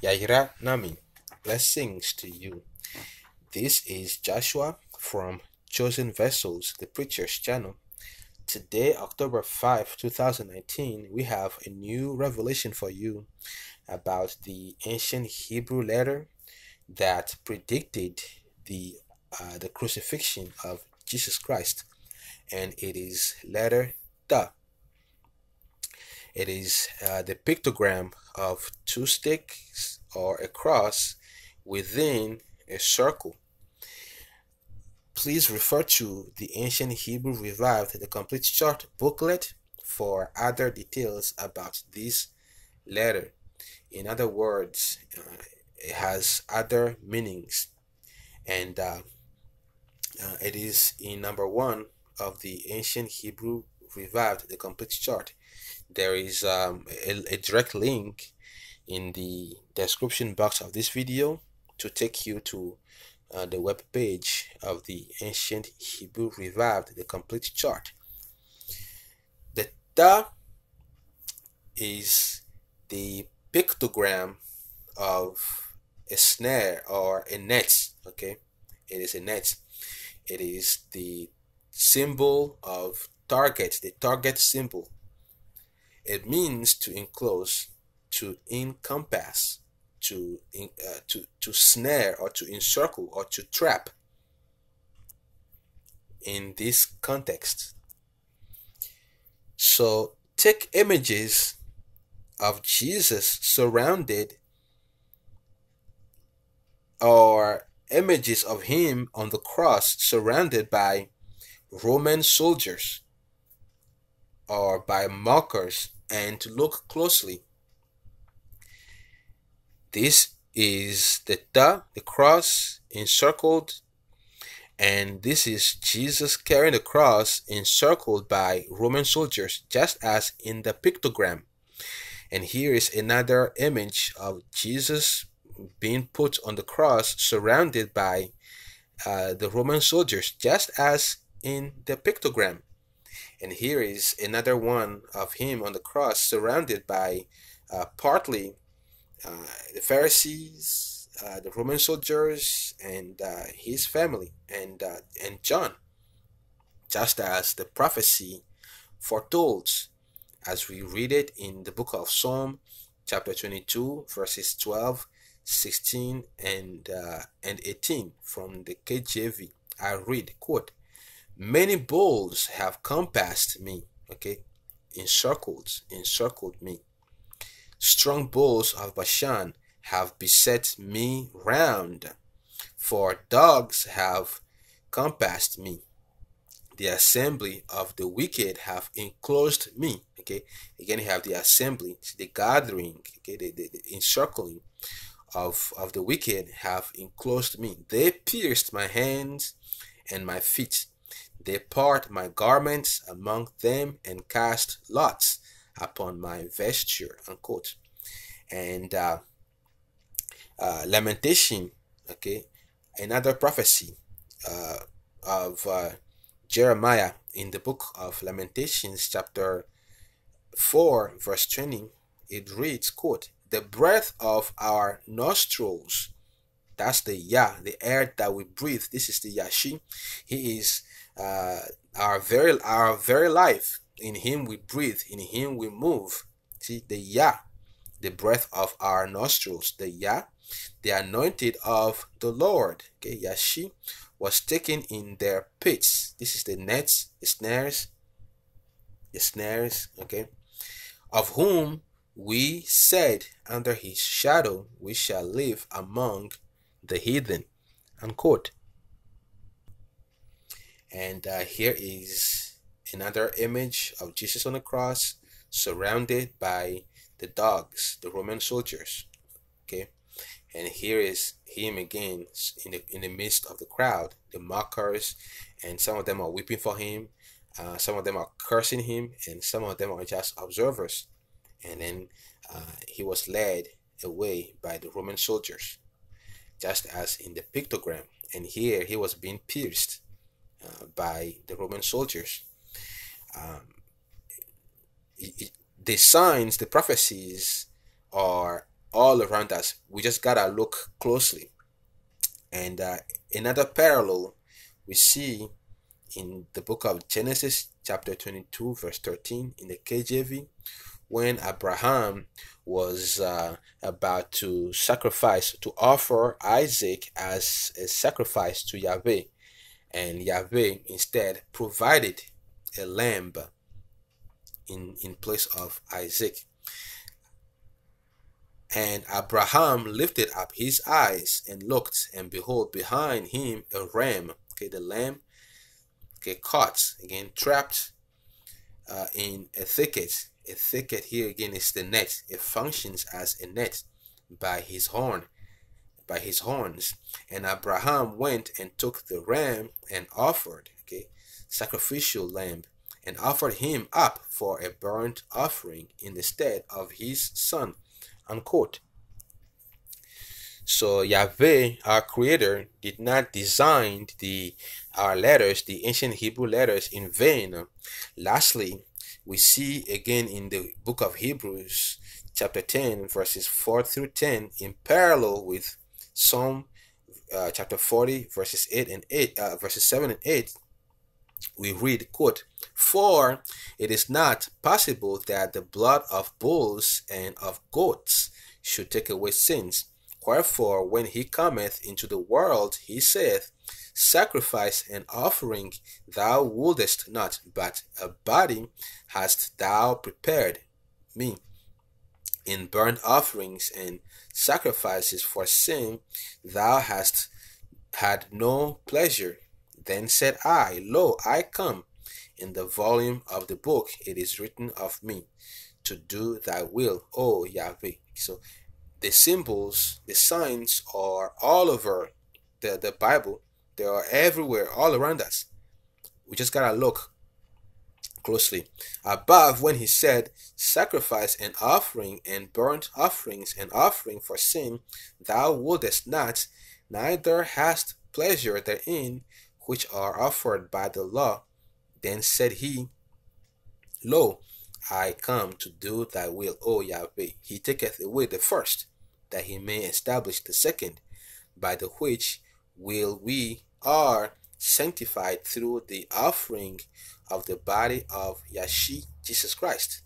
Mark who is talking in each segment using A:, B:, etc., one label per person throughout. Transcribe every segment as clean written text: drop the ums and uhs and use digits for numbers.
A: Yaira Nami, blessings to you. This is Joshua from Chosen Vessels, the Preacher's channel. Today, October 5, 2019, we have a new revelation for you about the ancient Hebrew letter that predicted the crucifixion of Jesus Christ, and it is letter Da. It is the pictogram of two sticks or a cross within a circle. Please refer to the Ancient Hebrew Revived, the complete chart booklet for other details about this letter. In other words, it has other meanings, and it is in number one of the Ancient Hebrew Revived, the complete chart. There is a direct link in the description box of this video to take you to the web page of the Ancient Hebrew Revived, the complete chart. The Ta is the pictogram of a snare or a net. Okay, it is a net. It is the symbol of target, the target symbol. It means to enclose, to encompass, to snare or to encircle or to trap. In this context, so take images of Jesus surrounded, or images of him on the cross surrounded by Roman soldiers or by mockers, and to look closely. This is the cross encircled, and this is Jesus carrying the cross encircled by Roman soldiers, just as in the pictogram. And here is another image of Jesus being put on the cross, surrounded by the Roman soldiers, just as in the pictogram. And here is another one of him on the cross, surrounded by partly the Pharisees, the Roman soldiers, and his family, and John, just as the prophecy foretold, as we read it in the book of Psalm, chapter 22, verses 12, 16, and 18 from the KJV. I read, quote, "Many bulls have compassed me," okay, encircled me. "Strong bulls of Bashan have beset me round, for dogs have compassed me. The assembly of the wicked have enclosed me." Okay, again, you have the assembly, the gathering, okay, the encircling of the wicked have enclosed me. "They pierced my hands and my feet. They part my garments among them and cast lots upon my vesture," unquote. And Lamentation, okay, another prophecy uh, of Jeremiah in the book of Lamentations, chapter 4, verse 20. It reads, quote, "The breath of our nostrils," that's the Yah, the air that we breathe. This is the Yashi. He is our very life. In him we breathe, in him we move. See, the Yah, the breath of our nostrils, the Yah, the anointed of the Lord. Okay, Yashi was taken in their pits. This is the nets, the snares, okay, "of whom we said, under his shadow we shall live among the heathen," unquote. And here is another image of Jesus on the cross, surrounded by the dogs, the Roman soldiers. Okay, and here is him again in the midst of the crowd, the mockers, and some of them are weeping for him, some of them are cursing him, and some of them are just observers. And then he was led away by the Roman soldiers, just as in the pictogram. And here he was being pierced by the Roman soldiers. Um, the signs, the prophecies are all around us. We just gotta look closely. And another parallel we see in the book of Genesis, chapter 22, verse 13, in the KJV, when Abraham was about to sacrifice, to offer Isaac as a sacrifice to Yahweh, and Yahweh instead provided a lamb in place of Isaac. And Abraham lifted up his eyes and looked, and behold, behind him a ram, okay, the lamb, okay, caught, again, trapped in a thicket. A thicket here again is the net. It functions as a net by his horns. And Abraham went and took the ram and offered, okay, sacrificial lamb, and offered him up for a burnt offering in the stead of his son. Unquote. So Yahweh, our creator, did not design our letters, the ancient Hebrew letters, in vain. Lastly, we see again in the book of Hebrews, chapter 10, verses 4 through 10, in parallel with Psalm chapter 40, verses 7 and 8, we read, quote, "For it is not possible that the blood of bulls and of goats should take away sins. Wherefore, when he cometh into the world, he saith, Sacrifice and offering thou wouldest not, but a body hast thou prepared me. In burnt offerings and sacrifices for sin thou hast had no pleasure. Then said I, Lo, I come. In the volume of the book it is written of me, to do thy will, O Yahweh." So the symbols, the signs are all over the Bible. They are everywhere, all around us. We just gotta look closely. Above, when he said, "Sacrifice and offering and burnt offerings and offering for sin, thou wouldest not, neither hast pleasure therein, which are offered by the law. Then said he, Lo, I come to do thy will, O Yahweh. He taketh away the first, that he may establish the second, by the which will we are sanctified through the offering of the body of Yashi, Jesus Christ,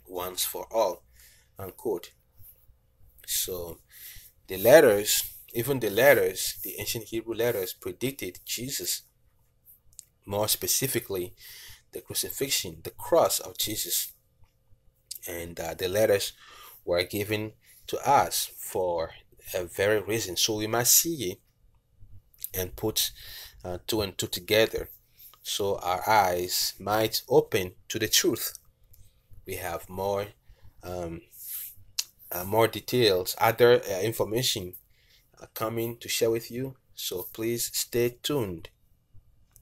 A: once for all." Unquote. So the letters, even the letters, the ancient Hebrew letters, predicted Jesus, more specifically the crucifixion, the cross of Jesus. And the letters were given to us for a very reason. So we must see it and put two and two together, so our eyes might open to the truth. We have more details, other information coming to share with you. So please stay tuned.